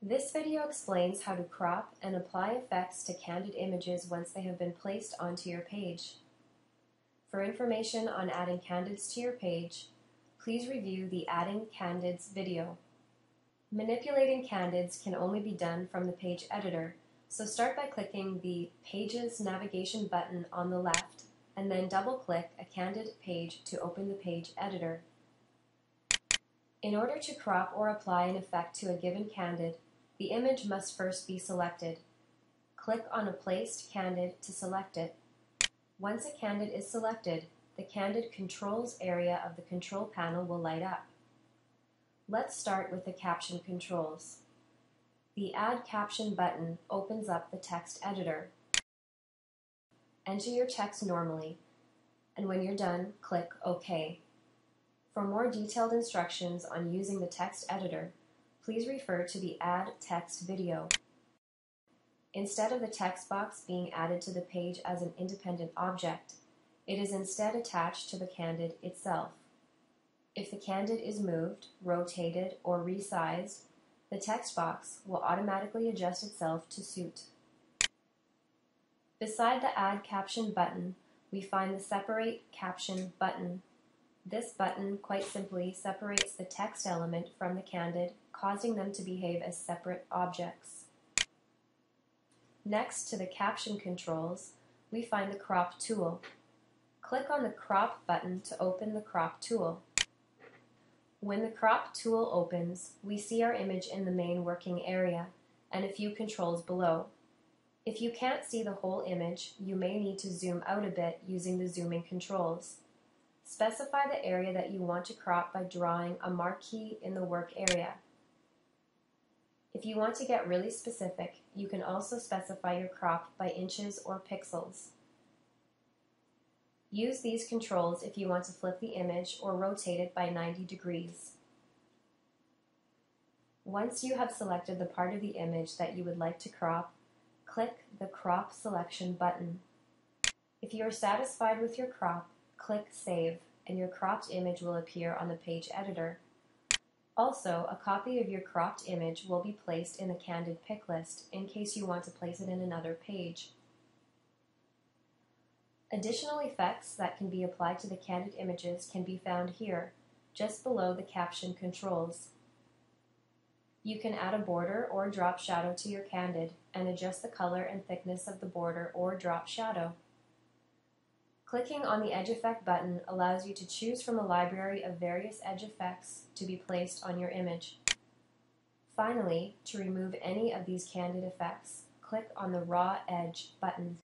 This video explains how to crop and apply effects to candid images once they have been placed onto your page. For information on adding candids to your page, please review the Adding Candids video. Manipulating candids can only be done from the page editor, so start by clicking the Pages navigation button on the left and then double-click a candid page to open the page editor. In order to crop or apply an effect to a given candid, the image must first be selected. Click on a placed candid to select it. Once a candid is selected, the Candid Controls area of the control panel will light up. Let's start with the caption controls. The Add Caption button opens up the text editor. Enter your text normally, and when you're done, click OK. For more detailed instructions on using the text editor, please refer to the Add Text video. Instead of the text box being added to the page as an independent object, it is instead attached to the candid itself. If the candid is moved, rotated, or resized, the text box will automatically adjust itself to suit. Beside the Add Caption button, we find the Separate Caption button. This button quite simply separates the text element from the candid, causing them to behave as separate objects. Next to the caption controls, we find the Crop tool. Click on the Crop button to open the Crop tool. When the Crop tool opens, we see our image in the main working area and a few controls below. If you can't see the whole image, you may need to zoom out a bit using the zooming controls. Specify the area that you want to crop by drawing a marquee in the work area. If you want to get really specific, you can also specify your crop by inches or pixels. Use these controls if you want to flip the image or rotate it by 90 degrees. Once you have selected the part of the image that you would like to crop, click the Crop Selection button. If you are satisfied with your crop, click Save, and your cropped image will appear on the page editor. Also, a copy of your cropped image will be placed in the Candid pick list in case you want to place it in another page. Additional effects that can be applied to the candid images can be found here, just below the caption controls. You can add a border or drop shadow to your candid and adjust the color and thickness of the border or drop shadow. Clicking on the Edge Effect button allows you to choose from a library of various edge effects to be placed on your image. Finally, to remove any of these candid effects, click on the Raw Edge button.